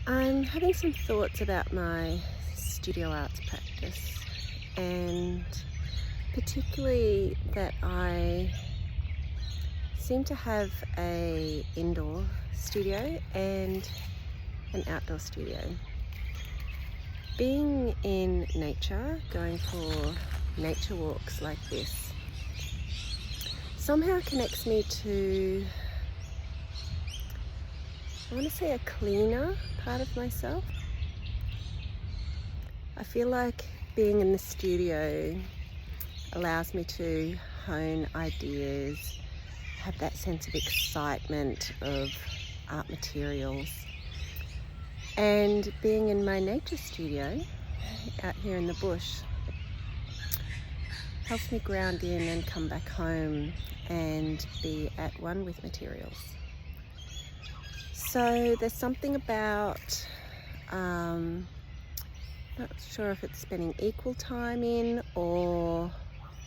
I'm having some thoughts about my studio arts practice, and particularly that I seem to have a indoor studio and an outdoor studio. Being in nature, going for nature walks like this, somehow connects me to, I want to say, a cleaner part of myself. I feel like being in the studio allows me to hone ideas, have that sense of excitement of art materials. And being in my nature studio out here in the bush helps me ground in and come back home and be at one with materials. So there's something about, not sure if it's spending equal time in, or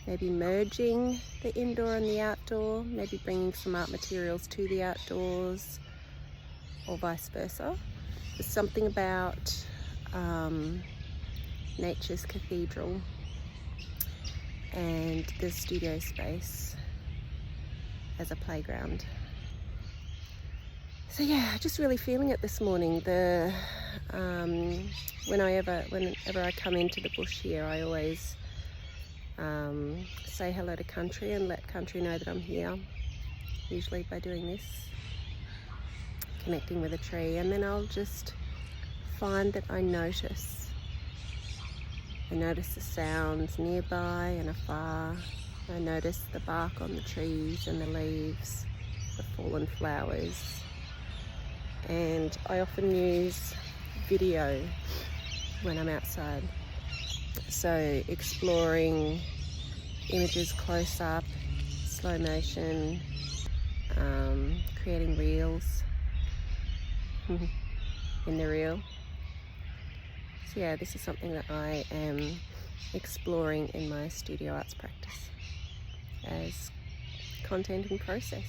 maybe merging the indoor and the outdoor, maybe bringing some art materials to the outdoors, or vice versa. There's something about nature's cathedral and the studio space as a playground. So yeah, just really feeling it this morning. Whenever I come into the bush here, I always say hello to country and let country know that I'm here, usually by doing this, connecting with a tree, and then I'll just find that I notice the sounds nearby and afar. I notice the bark on the trees and the leaves, the fallen flowers, and I often use video when I'm outside, so exploring images close up, slow motion, creating reels in the reel. So yeah, this is something that I am exploring in my studio arts practice as content and process.